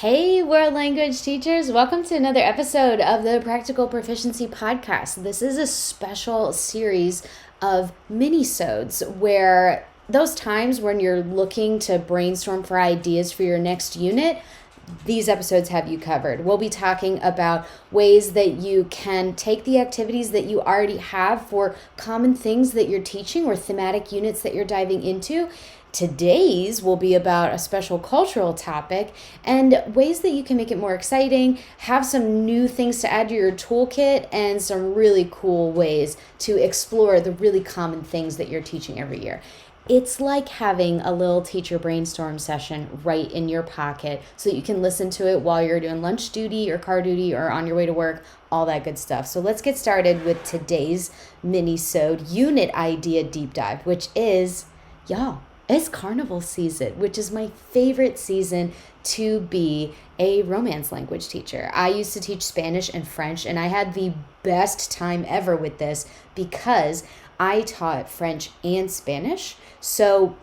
Hey, world language teachers, welcome to another episode of the Practical Proficiency Podcast. This is a special series of mini-sodes where those times when you're looking to brainstorm for ideas for your next unit, these episodes have you covered. We'll be talking about ways that you can take the activities that you already have for common things that you're teaching or thematic units that you're diving into. Today's will be about a special cultural topic and ways that you can make it more exciting, have some new things to add to your toolkit, and some really cool ways to explore the really common things that you're teaching every year. It's like having a little teacher brainstorm session right in your pocket so that you can listen to it while you're doing lunch duty or car duty or on your way to work, all that good stuff. So let's get started with today's mini-sode unit idea deep dive, which is, it's carnival season, which is my favorite season to be a Romance language teacher. I used to teach Spanish and French, and I had the best time ever with this because I taught French and Spanish. So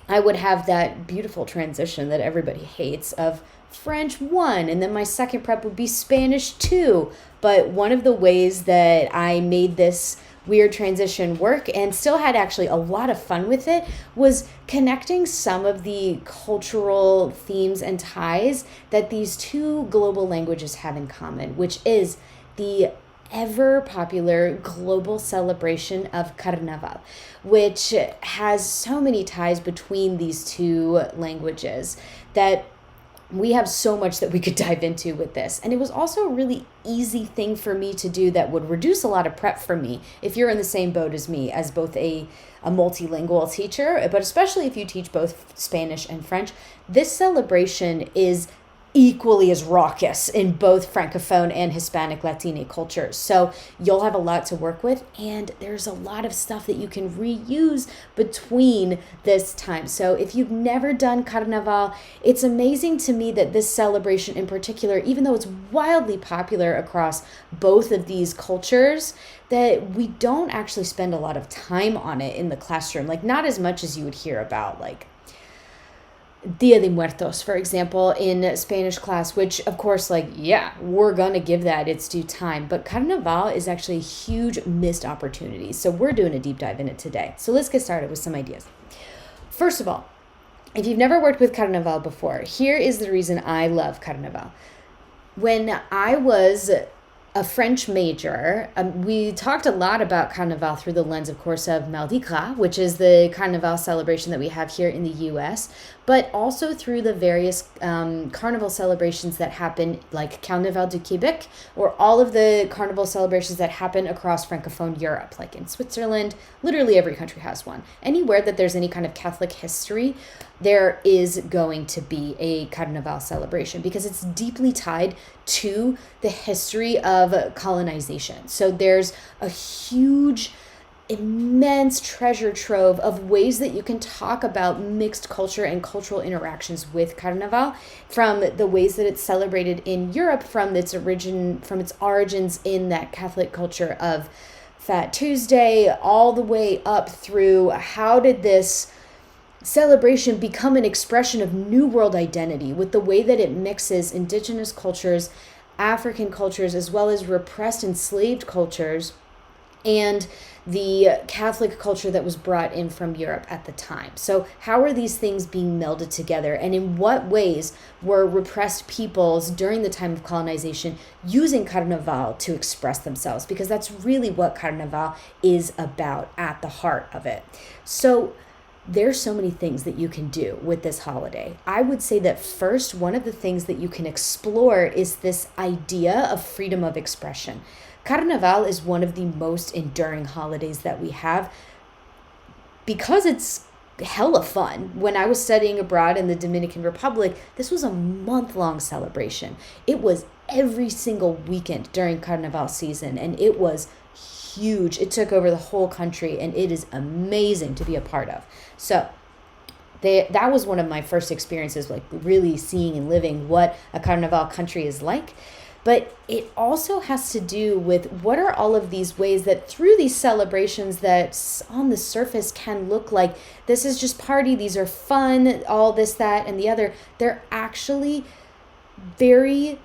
I would have that beautiful transition that everybody hates of French 1, and then my second prep would be Spanish 2. But one of the ways that I made this weird transition work and still had actually a lot of fun with it was connecting some of the cultural themes and ties that these two global languages have in common, which is the ever popular global celebration of Carnaval, which has so many ties between these two languages that we have so much that we could dive into with this. And it was also a really easy thing for me to do that would reduce a lot of prep for me if you're in the same boat as me as both a multilingual teacher, but especially if you teach both Spanish and French. This celebration is equally as raucous in both Francophone and Hispanic Latine cultures. So you'll have a lot to work with, and there's a lot of stuff that you can reuse between this time. So if you've never done Carnaval, it's amazing to me that this celebration in particular, even though it's wildly popular across both of these cultures, that we don't actually spend a lot of time on it in the classroom, like not as much as you would hear about like Dia de Muertos, for example, in Spanish class, which of course, we're gonna give that its due time. But Carnaval is actually a huge missed opportunity. So we're doing a deep dive in it today. So let's get started with some ideas. First of all, if you've never worked with Carnaval before, here is the reason I love Carnaval. When I was a French major, we talked a lot about Carnaval through the lens, of course, of Mardi Gras, which is the Carnaval celebration that we have here in the U.S., but also through the various carnival celebrations that happen, like Carnaval du Québec, or all of the carnival celebrations that happen across Francophone Europe, like in Switzerland. Literally every country has one. Anywhere that there's any kind of Catholic history, there is going to be a Carnaval celebration because it's deeply tied to the history of colonization. So there's a huge, immense treasure trove of ways that you can talk about mixed culture and cultural interactions with Carnaval, from the ways that it's celebrated in Europe, from its origins in that Catholic culture of Fat Tuesday, all the way up through how did this celebration become an expression of New World identity with the way that it mixes indigenous cultures, African cultures, as well as repressed enslaved cultures, and the Catholic culture that was brought in from Europe at the time. So how are these things being melded together, and in what ways were repressed peoples during the time of colonization using Carnaval to express themselves? Because that's really what Carnaval is about at the heart of it. So there's so many things that you can do with this holiday. I would say that first, one of the things that you can explore is this idea of freedom of expression. Carnaval is one of the most enduring holidays that we have because it's hella fun. When I was studying abroad in the Dominican Republic, this was a month-long celebration. It was every single weekend during Carnaval season, and it was huge. It took over the whole country, and it is amazing to be a part of. So that was one of my first experiences, like really seeing and living what a Carnaval country is like. But it also has to do with what are all of these ways that through these celebrations that on the surface can look like this is just party, these are fun, all this, that, and the other. They're actually very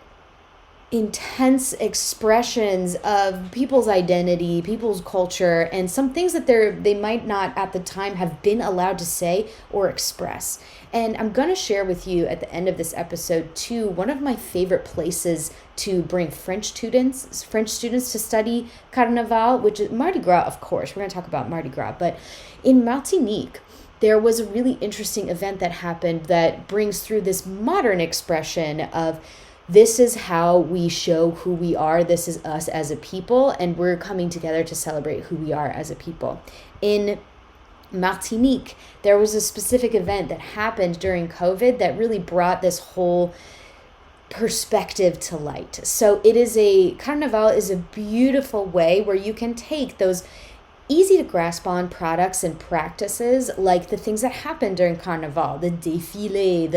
intense expressions of people's identity, people's culture, and some things that they might not at the time have been allowed to say or express. And I'm going to share with you at the end of this episode too, one of my favorite places to bring French students to study Carnaval, which is Mardi Gras, of course. We're going to talk about Mardi Gras, but in Martinique, there was a really interesting event that happened that brings through this modern expression of this is how we show who we are. This is us as a people, and we're coming together to celebrate who we are as a people. In Martinique, there was a specific event that happened during COVID that really brought this whole perspective to light. So Carnaval is a beautiful way where you can take those easy to grasp on products and practices, like the things that happen during Carnaval, the défilé,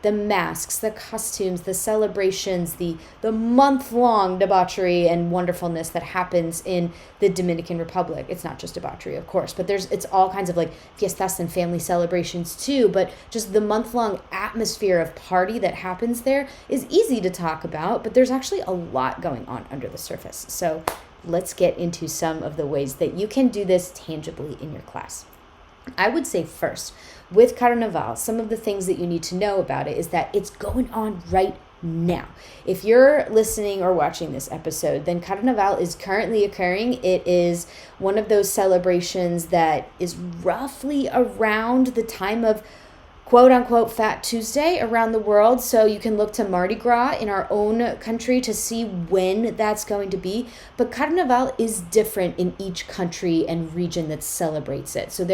the masks, the costumes, the celebrations, the month-long debauchery and wonderfulness that happens in the Dominican Republic. It's not just debauchery, of course, but it's all kinds of like fiestas and family celebrations too, but just the month-long atmosphere of party that happens there is easy to talk about, but there's actually a lot going on under the surface. So let's get into some of the ways that you can do this tangibly in your class. I would say first, with Carnaval, some of the things that you need to know about it is that it's going on right now. If you're listening or watching this episode, then Carnaval is currently occurring. It is one of those celebrations that is roughly around the time of quote unquote Fat Tuesday around the world. So you can look to Mardi Gras in our own country to see when that's going to be. But Carnaval is different in each country and region that celebrates it. So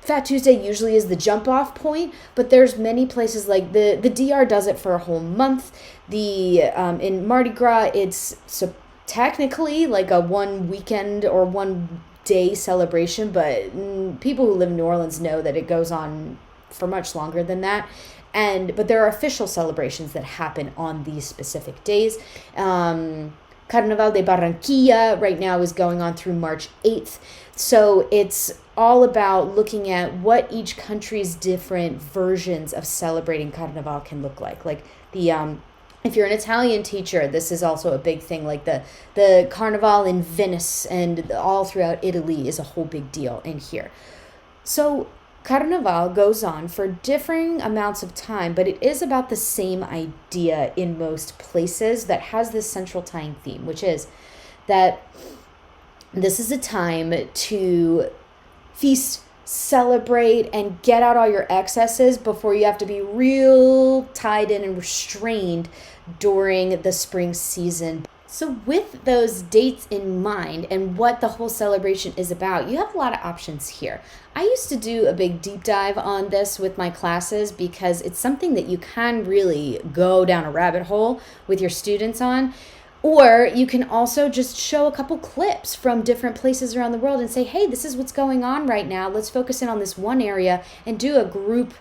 Fat Tuesday usually is the jump off point, but there's many places like the DR does it for a whole month. In Mardi Gras, it's technically like a one weekend or one day celebration, but people who live in New Orleans know that it goes on for much longer than that. But there are official celebrations that happen on these specific days. Carnaval de Barranquilla right now is going on through March 8th. So it's all about looking at what each country's different versions of celebrating Carnaval can look like. Like if you're an Italian teacher, this is also a big thing. Like the Carnival in Venice and all throughout Italy is a whole big deal in here. So Carnaval goes on for differing amounts of time, but it is about the same idea in most places that has this central tying theme, which is that this is a time to feast, celebrate, and get out all your excesses before you have to be real tied in and restrained during the spring season. So with those dates in mind and what the whole celebration is about, you have a lot of options here. I used to do a big deep dive on this with my classes because it's something that you can really go down a rabbit hole with your students on. Or you can also just show a couple clips from different places around the world and say, hey, this is what's going on right now. Let's focus in on this one area and do a group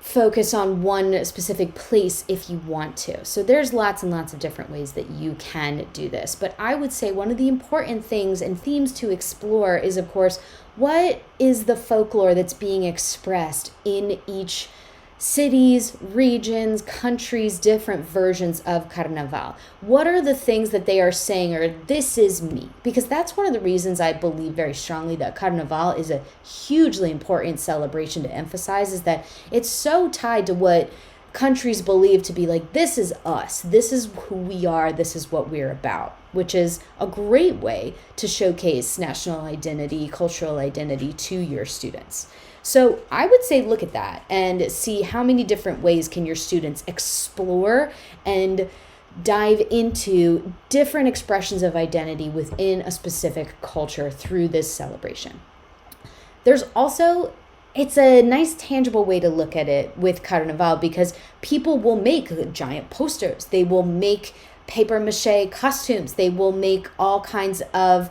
focus on one specific place if you want to. So there's lots and lots of different ways that you can do this. But I would say one of the important things and themes to explore is, of course, what is the folklore that's being expressed in each cities, regions, countries, different versions of Carnaval. What are the things that they are saying, or this is me? Because that's one of the reasons I believe very strongly that Carnaval is a hugely important celebration to emphasize, is that it's so tied to what countries believe to be like, this is us, this is who we are, this is what we're about, which is a great way to showcase national identity, cultural identity to your students. So I would say look at that and see how many different ways can your students explore and dive into different expressions of identity within a specific culture through this celebration. There's also, it's a nice tangible way to look at it with Carnaval because people will make giant posters. They will make paper mache costumes. They will make all kinds of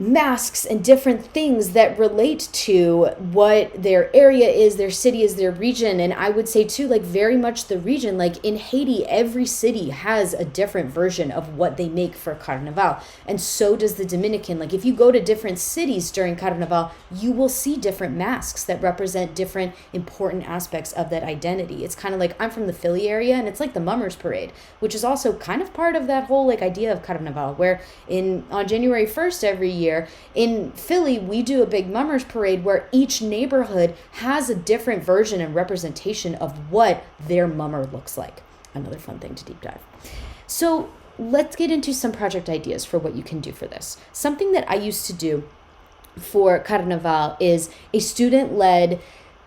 masks and different things that relate to what their area is, their city is, their region. And I would say too, like very much the region, like in Haiti, every city has a different version of what they make for Carnaval. And so does the Dominican. Like if you go to different cities during Carnaval, you will see different masks that represent different important aspects of that identity. It's kind of like, I'm from the Philly area, and it's like the Mummers Parade, which is also kind of part of that whole like idea of Carnaval, where on January 1st every year, in Philly, we do a big Mummers Parade where each neighborhood has a different version and representation of what their mummer looks like. Another fun thing to deep dive. So let's get into some project ideas for what you can do for this. Something that I used to do for Carnaval is a student-led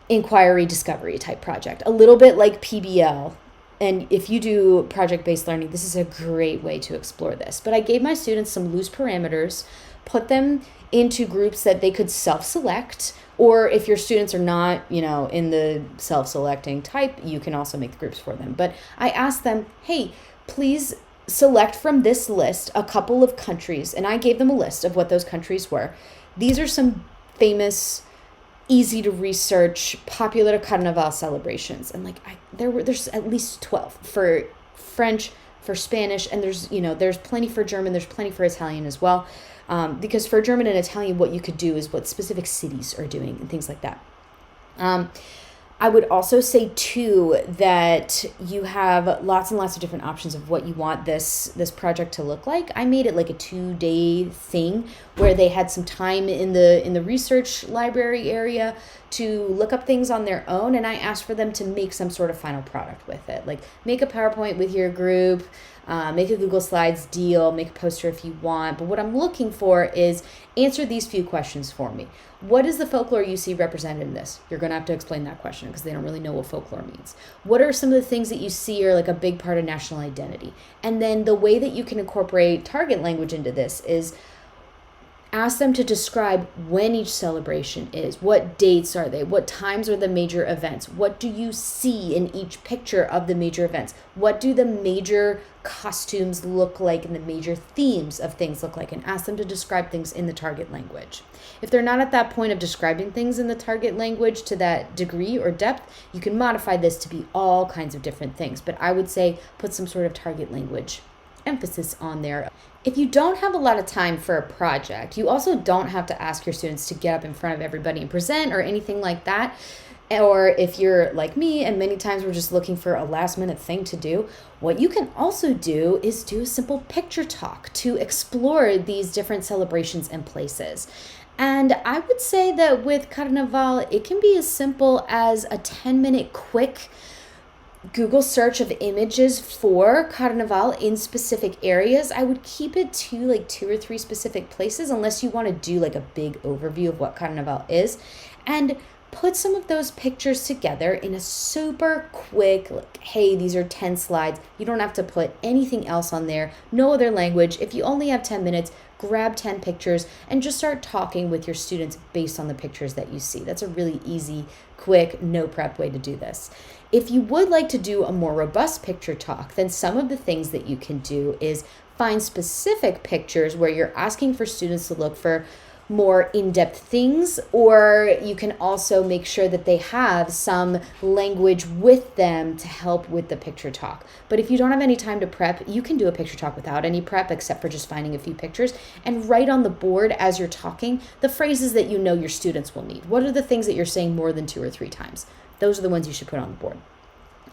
inquiry discovery type project, a little bit like PBL. And if you do project-based learning, this is a great way to explore this. But I gave my students some loose parameters, put them into groups that they could self-select, or if your students are not, in the self-selecting type, you can also make the groups for them. But I asked them, hey, please select from this list a couple of countries. And I gave them a list of what those countries were. These are some famous, easy to research, popular Carnaval celebrations. And there's at least 12 for French, for Spanish, and there's plenty for German, there's plenty for Italian as well. Because for German and Italian, what you could do is what specific cities are doing and things like that. I would also say too that you have lots and lots of different options of what you want this project to look like. I made it like a 2-day thing where they had some time in the research library area to look up things on their own, and I asked for them to make some sort of final product with it. Like make a PowerPoint with your group, make a Google Slides deal, make a poster if you want. But what I'm looking for is answer these few questions for me. What is the folklore you see represented in this? You're going to have to explain that question because they don't really know what folklore means. What are some of the things that you see are like a big part of national identity? And then the way that you can incorporate target language into this is ask them to describe when each celebration is. What dates are they? What times are the major events? What do you see in each picture of the major events? What do the major costumes look like and the major themes of things look like? And ask them to describe things in the target language. If they're not at that point of describing things in the target language to that degree or depth, you can modify this to be all kinds of different things. But I would say put some sort of target language emphasis on there. If you don't have a lot of time for a project, you also don't have to ask your students to get up in front of everybody and present or anything like that. Or if you're like me, and many times we're just looking for a last minute thing to do, what you can also do is do a simple picture talk to explore these different celebrations and places. And I would say that with Carnaval, it can be as simple as a 10-minute quick Google search of images for Carnaval in specific areas. I would keep it to like 2 or 3 specific places unless you want to do like a big overview of what Carnaval is. And put some of those pictures together in a super quick, like, hey, these are 10 slides. You don't have to put anything else on there, no other language. If you only have 10 minutes, grab 10 pictures and just start talking with your students based on the pictures that you see. That's a really easy, quick, no prep way to do this. If you would like to do a more robust picture talk, then some of the things that you can do is find specific pictures where you're asking for students to look for more in-depth things, or you can also make sure that they have some language with them to help with the picture talk. But if you don't have any time to prep, you can do a picture talk without any prep except for just finding a few pictures and write on the board as you're talking the phrases that you know your students will need. What are the things that you're saying more than 2 or 3 times? Those are the ones you should put on the board.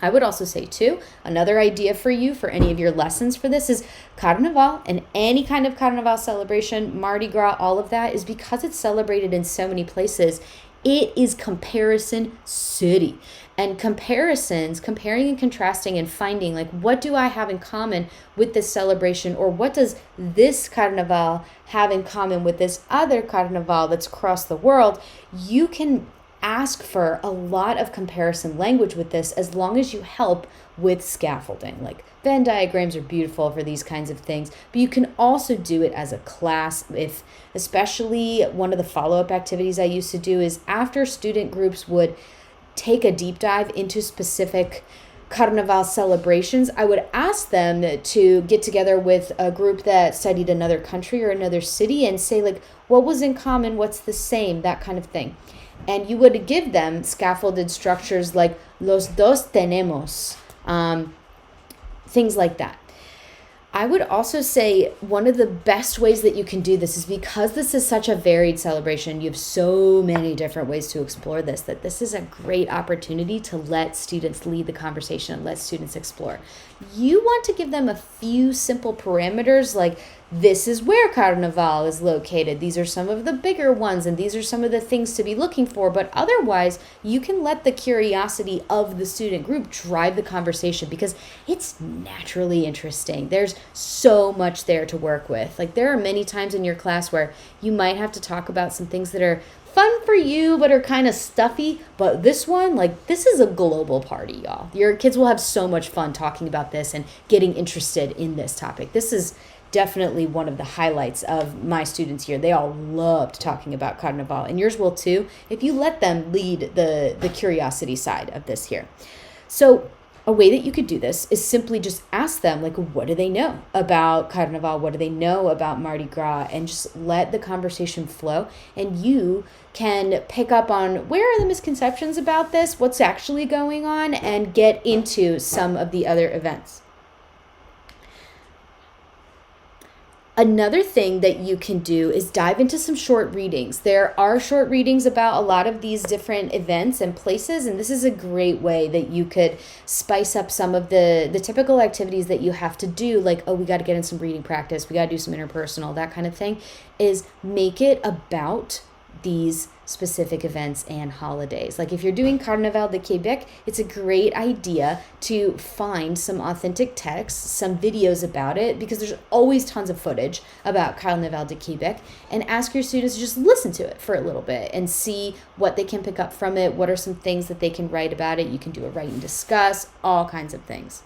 I would also say too, another idea for you for any of your lessons for this is Carnaval, and any kind of Carnaval celebration, Mardi Gras, all of that is because it's celebrated in so many places. It is comparison city. And comparisons, comparing and contrasting and finding like, what do I have in common with this celebration, or what does this Carnaval have in common with this other Carnaval that's across the world? You can ask for a lot of comparison language with this as long as you help with scaffolding. Like Venn diagrams are beautiful for these kinds of things, but you can also do it as a class. If especially one of the follow-up activities I used to do is after student groups would take a deep dive into specific Carnaval celebrations, I would ask them to get together with a group that studied another country or another city and say, like, what was in common, what's the same, that kind of thing. And you would give them scaffolded structures like los dos tenemos, things like that. I would also say one of the best ways that you can do this is because this is such a varied celebration, you have so many different ways to explore this, that this is a great opportunity to let students lead the conversation and let students explore. You want to give them a few simple parameters like, this is where Carnaval is located. These are some of the bigger ones, and these are some of the things to be looking for. But otherwise, you can let the curiosity of the student group drive the conversation because it's naturally interesting. There's so much there to work with. Like, there are many times in your class where you might have to talk about some things that are fun for you but are kind of stuffy. But this one, like, this is a global party, y'all. Your kids will have so much fun talking about this and getting interested in this topic. This is definitely one of the highlights of my students here. They all loved talking about Carnaval, and yours will too if you let them lead the curiosity side of this here. So a way that you could do this is simply just ask them, like, what do they know about Carnaval? What do they know about Mardi Gras? And just let the conversation flow, and you can pick up on where are the misconceptions about this, what's actually going on, and get into some of the other events. Another thing that you can do is dive into some short readings. There are short readings about a lot of these different events and places, and this is a great way that you could spice up some of the typical activities that you have to do, like, oh, we got to get in some reading practice, we got to do some interpersonal, that kind of thing, is make it about these specific events and holidays. Like, if you're doing Carnaval de Québec, it's a great idea to find some authentic texts, some videos about it, because there's always tons of footage about Carnaval de Québec, and ask your students to just listen to it for a little bit and see what they can pick up from it. What are some things that they can write about it? You can do a write and discuss, all kinds of things.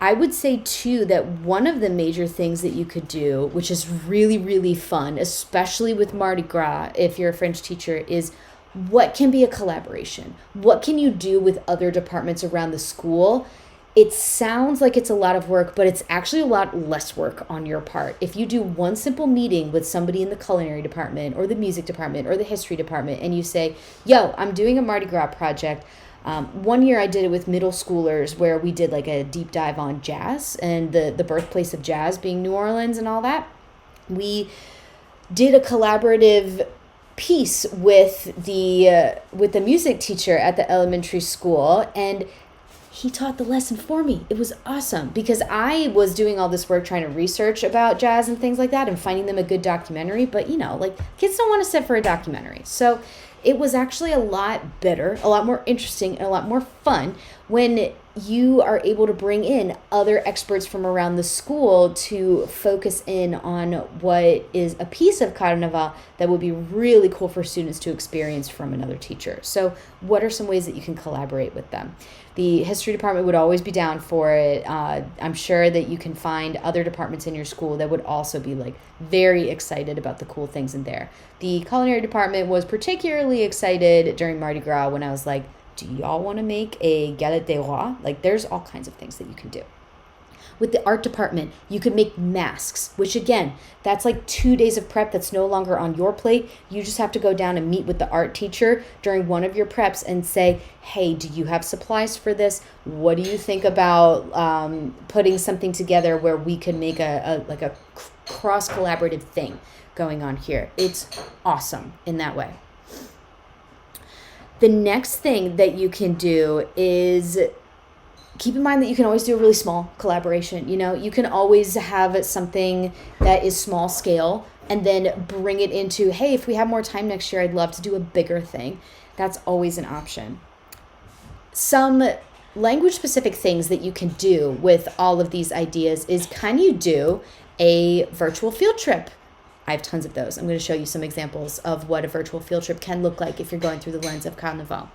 I would say, too, that one of the major things that you could do, which is really, really fun, especially with Mardi Gras, if you're a French teacher, is what can be a collaboration? What can you do with other departments around the school? It sounds like it's a lot of work, but it's actually a lot less work on your part. If you do one simple meeting with somebody in the culinary department or the music department or the history department, and you say, yo, I'm doing a Mardi Gras project. One year I did it with middle schoolers where we did like a deep dive on jazz and the birthplace of jazz being New Orleans and all that. We did a collaborative piece with the music teacher at the elementary school, and he taught the lesson for me. It was awesome because I was doing all this work trying to research about jazz and things like that and finding them a good documentary, but like, kids don't want to sit for a documentary. So it was actually a lot better, a lot more interesting, and a lot more fun when you are able to bring in other experts from around the school to focus in on what is a piece of Carnaval that would be really cool for students to experience from another teacher. So what are some ways that you can collaborate with them? The history department would always be down for it. I'm sure that you can find other departments in your school that would also be like very excited about the cool things in there. The culinary department was particularly excited during Mardi Gras when I was like, do y'all want to make a galette des rois? Like, there's all kinds of things that you can do. With the art department, you could make masks, which again, that's like 2 days of prep that's no longer on your plate. You just have to go down and meet with the art teacher during one of your preps and say, hey, do you have supplies for this? What do you think about putting something together where we can make a cross-collaborative thing going on here? It's awesome in that way. The next thing that you can do is keep in mind that you can always do a really small collaboration. You can always have something that is small scale and then bring it into, hey, if we have more time next year, I'd love to do a bigger thing. That's always an option. Some language-specific things that you can do with all of these ideas is, can you do a virtual field trip? I have tons of those. I'm going to show you some examples of what a virtual field trip can look like if you're going through the lens of Carnaval.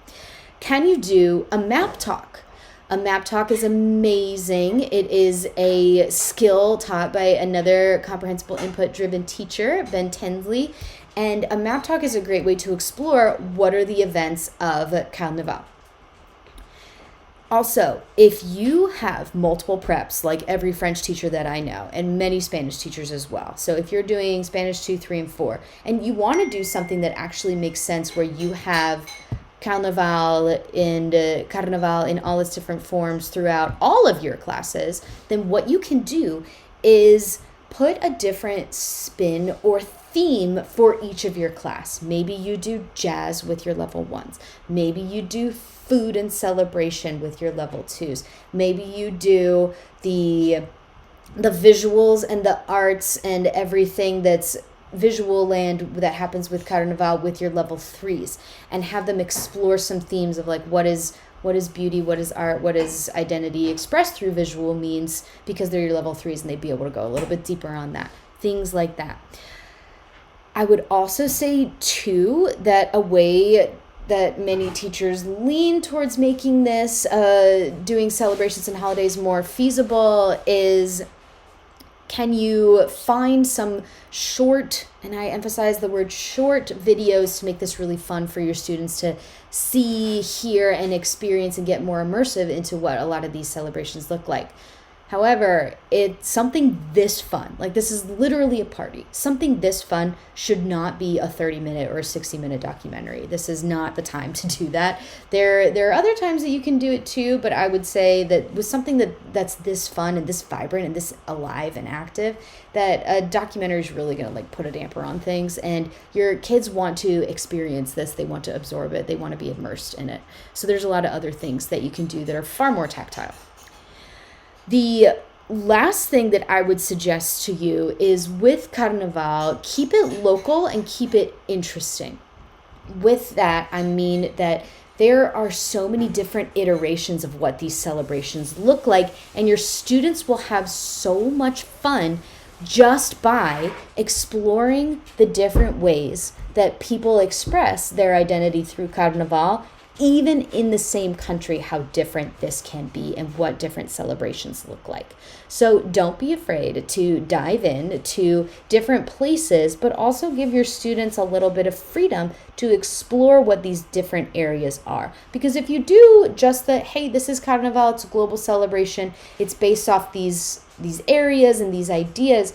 Can you do a map talk? A map talk is amazing. It is a skill taught by another comprehensible input-driven teacher, Ben Tinsley, and a map talk is a great way to explore what are the events of Carnaval. Also, if you have multiple preps, like every French teacher that I know, and many Spanish teachers as well. So if you're doing Spanish 2, 3, and 4, and you want to do something that actually makes sense where you have Carnaval in all its different forms throughout all of your classes, then what you can do is put a different spin or theme for each of your class. Maybe you do jazz with your level 1s. Maybe you do food and celebration with your level 2s. Maybe you do the visuals and the arts and everything that's visual land that happens with Carnaval with your level 3s, and have them explore some themes of like what is beauty, what is art, what is identity expressed through visual means, because they're your level 3s and they'd be able to go a little bit deeper on that. Things like that. I would also say too that a way that many teachers lean towards making this doing celebrations and holidays more feasible is, can you find some short, and I emphasize the word short, videos to make this really fun for your students to see, hear, and experience and get more immersive into what a lot of these celebrations look like. However, it's something this fun. Like, this is literally a party. Something this fun should not be a 30-minute or a 60-minute documentary. This is not the time to do that. There are other times that you can do it too, but I would say that with something that's this fun and this vibrant and this alive and active, that a documentary is really going to like put a damper on things, and your kids want to experience this. They want to absorb it. They want to be immersed in it. So there's a lot of other things that you can do that are far more tactile. The last thing that I would suggest to you is with Carnaval, keep it local and keep it interesting. With that, I mean that there are so many different iterations of what these celebrations look like, and your students will have so much fun just by exploring the different ways that people express their identity through Carnaval, even in the same country, how different this can be and what different celebrations look like. So don't be afraid to dive in to different places, but also give your students a little bit of freedom to explore what these different areas are. Because if you do just the, hey, this is Carnaval, it's a global celebration, it's based off these areas and these ideas,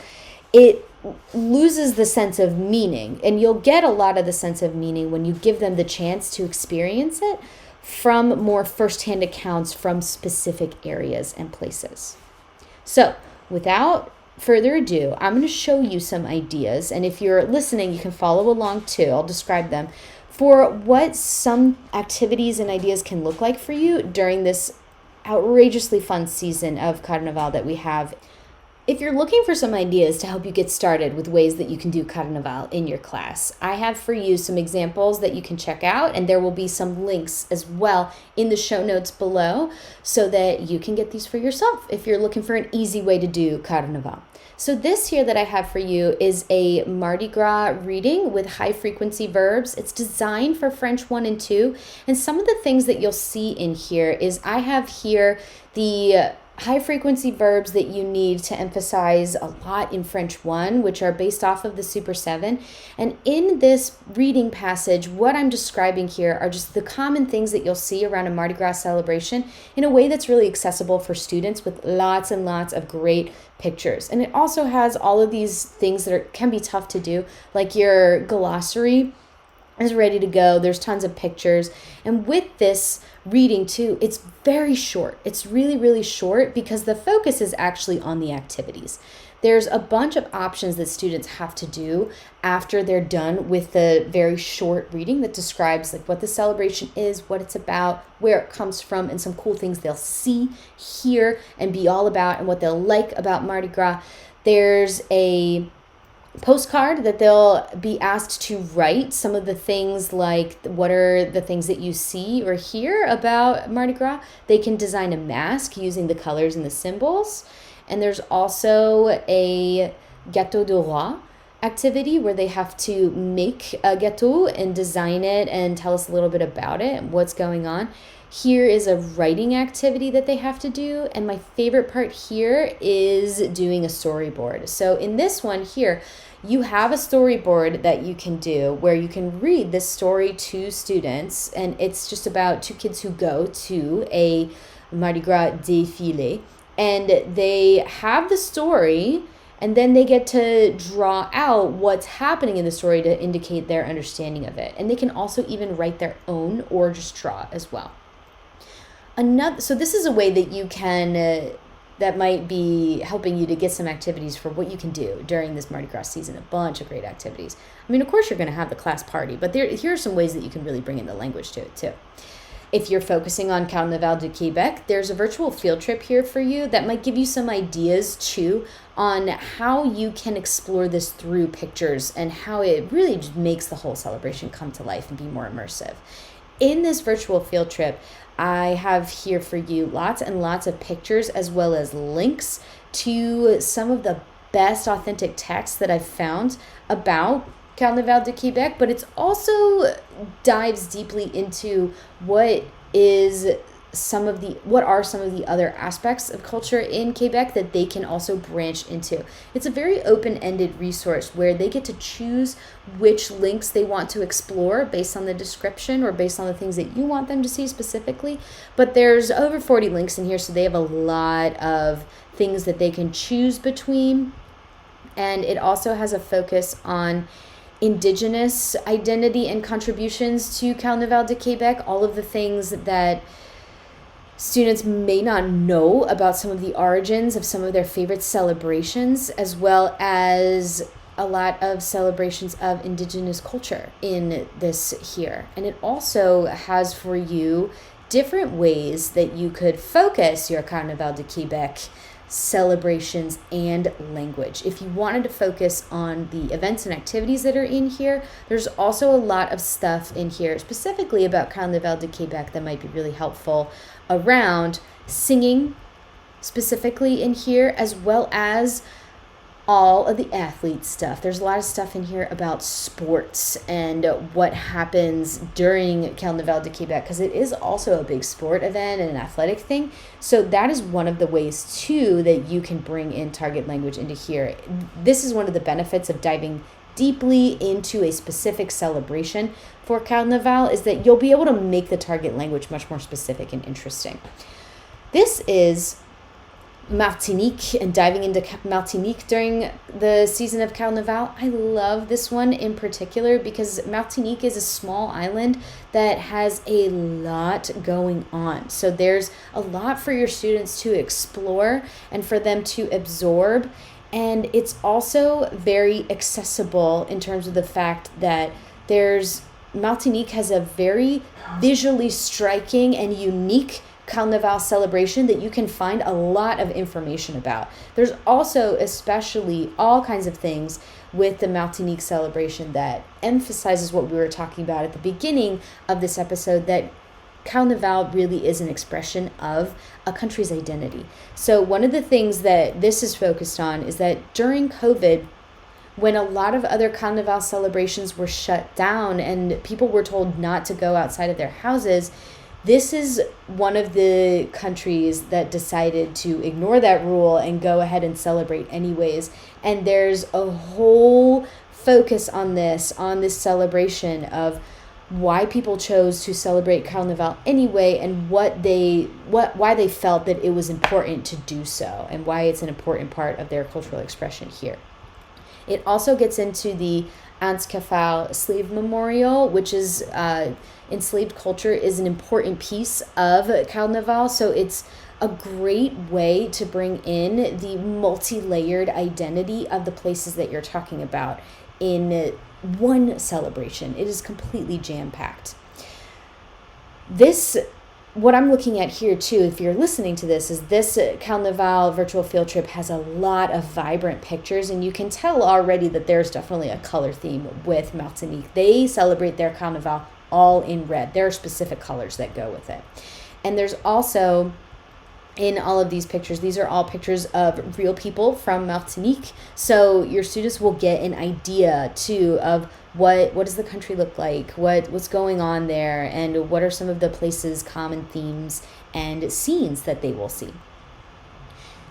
it loses the sense of meaning, and you'll get a lot of the sense of meaning when you give them the chance to experience it from more firsthand accounts from specific areas and places. So without further ado, I'm going to show you some ideas, and if you're listening, you can follow along too. I'll describe them for what some activities and ideas can look like for you during this outrageously fun season of Carnaval that we have. If you're looking for some ideas to help you get started with ways that you can do Carnaval in your class, I have for you some examples that you can check out, and there will be some links as well in the show notes below so that you can get these for yourself if you're looking for an easy way to do Carnaval. So this here that I have for you is a Mardi Gras reading with high frequency verbs. It's designed for French 1 and 2, and some of the things that you'll see in here is I have here the high frequency verbs that you need to emphasize a lot in French 1, which are based off of the Super 7. And in this reading passage, what I'm describing here are just the common things that you'll see around a Mardi Gras celebration in a way that's really accessible for students with lots and lots of great pictures. And it also has all of these things that can be tough to do, like your glossary is ready to go. There's tons of pictures. And with this reading too, it's very short. It's really, really short because the focus is actually on the activities. There's a bunch of options that students have to do after they're done with the very short reading that describes like what the celebration is, what it's about, where it comes from, and some cool things they'll see, hear, and be all about, and what they'll like about Mardi Gras. There's a postcard that they'll be asked to write some of the things, like what are the things that you see or hear about Mardi Gras. They can design a mask using the colors and the symbols. And there's also a gâteau de roi activity where they have to make a gâteau and design it and tell us a little bit about it and what's going on. Here is a writing activity that they have to do, and my favorite part here is doing a storyboard. So in this one here, you have a storyboard that you can do where you can read this story to students, and it's just about two kids who go to a Mardi Gras défilé, and they have the story, and then they get to draw out what's happening in the story to indicate their understanding of it. And they can also even write their own or just draw as well. So this is a way that you can, that might be helping you to get some activities for what you can do during this Mardi Gras season. A bunch of great activities. I mean, of course, you're going to have the class party, but here are some ways that you can really bring in the language to it too. If you're focusing on Carnaval de Québec, there's a virtual field trip here for you that might give you some ideas too on how you can explore this through pictures and how it really just makes the whole celebration come to life and be more immersive. In this virtual field trip, I have here for you lots and lots of pictures as well as links to some of the best authentic texts that I've found about Carnaval de Québec, but it's also dives deeply into what are some of the other aspects of culture in Quebec that they can also branch into. It's a very open-ended resource where they get to choose which links they want to explore based on the description or based on the things that you want them to see specifically. But there's over 40 links in here, so they have a lot of things that they can choose between. And it also has a focus on Indigenous identity and contributions to Carnaval de Québec, all of the things that students may not know about some of the origins of some of their favorite celebrations, as well as a lot of celebrations of Indigenous culture in this here. And it also has for you different ways that you could focus your Carnaval de Québec celebrations and language. If you wanted to focus on the events and activities that are in here, there's also a lot of stuff in here specifically about Carnaval de Québec that might be really helpful around singing specifically in here, as well as all of the athlete stuff. There's a lot of stuff in here about sports and what happens during Carnaval de Québec, because it is also a big sport event and an athletic thing. So that is one of the ways too that you can bring in target language into here. This is one of the benefits of diving deeply into a specific celebration for Carnaval, is that you'll be able to make the target language much more specific and interesting. This is Martinique and diving into Martinique during the season of Carnaval. I love this one in particular because Martinique is a small island that has a lot going on. So there's a lot for your students to explore and for them to absorb. And it's also very accessible in terms of the fact that Martinique has a very visually striking and unique Carnaval celebration that you can find a lot of information about. There's also especially all kinds of things with the Martinique celebration that emphasizes what we were talking about at the beginning of this episode, that Carnaval really is an expression of a country's identity. So one of the things that this is focused on is that during COVID, when a lot of other Carnaval celebrations were shut down and people were told not to go outside of their houses, this is one of the countries that decided to ignore that rule and go ahead and celebrate anyways. And there's a whole focus on this celebration of why people chose to celebrate Carnaval anyway, and why they felt that it was important to do so, and why it's an important part of their cultural expression here. It also gets into the Ants Cafal Slave Memorial, which is enslaved culture is an important piece of Carnaval. So it's a great way to bring in the multi-layered identity of the places that you're talking about in one celebration. It is completely jam-packed. What I'm looking at here too, if you're listening to this, is this Carnaval virtual field trip has a lot of vibrant pictures, and you can tell already that there's definitely a color theme with Martinique. They celebrate their Carnaval all in red. There are specific colors that go with it. And there's also, in all of these pictures, these are all pictures of real people from Martinique. So your students will get an idea too of what does the country look like, what's going on there, and what are some of the places, common themes, and scenes that they will see.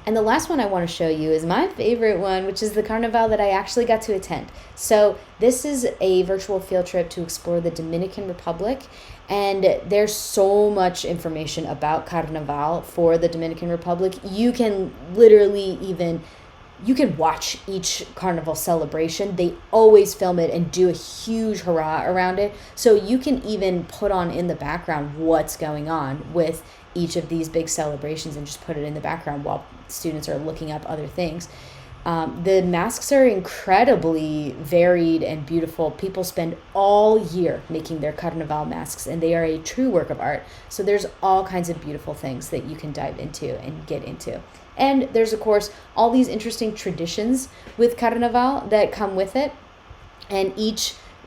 And the last one I want to show you is my favorite one, which is the Carnival that I actually got to attend. So this is a virtual field trip to explore the Dominican Republic. And there's so much information about Carnaval for the Dominican Republic. You can literally you can watch each carnival celebration. They always film it and do a huge hurrah around it. So you can even put on in the background what's going on with each of these big celebrations and just put it in the background while students are looking up other things. The masks are incredibly varied and beautiful. People spend all year making their Carnaval masks, and they are a true work of art. So there's all kinds of beautiful things that you can dive into and get into. And there's, of course, all these interesting traditions with Carnaval that come with it. And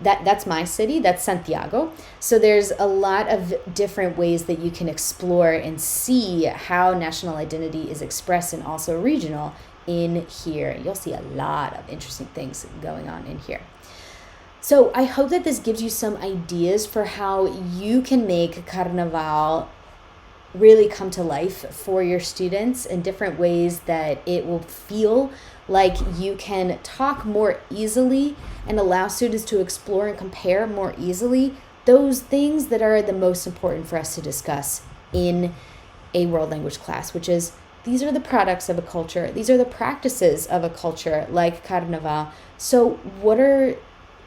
that's my city, that's Santiago. So there's a lot of different ways that you can explore and see how national identity is expressed and also regional in here. You'll see a lot of interesting things going on in here. So I hope that this gives you some ideas for how you can make Carnaval really come to life for your students in different ways that it will feel like you can talk more easily and allow students to explore and compare more easily those things that are the most important for us to discuss in a world language class, which is these are the products of a culture. These are the practices of a culture like Carnaval. So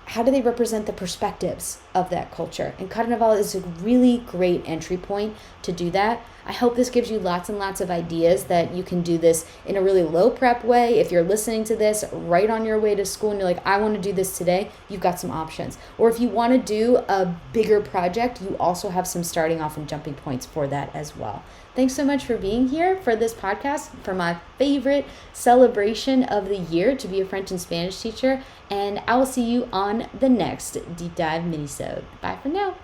how do they represent the perspectives of that culture? And Carnaval is a really great entry point to do that. I hope this gives you lots and lots of ideas that you can do this in a really low prep way. If you're listening to this right on your way to school and you're like, I want to do this today, you've got some options. Or if you want to do a bigger project, you also have some starting off and jumping points for that as well. Thanks so much for being here for this podcast, for my favorite celebration of the year to be a French and Spanish teacher. And I will see you on the next Deep Dive Minisode. Bye for now.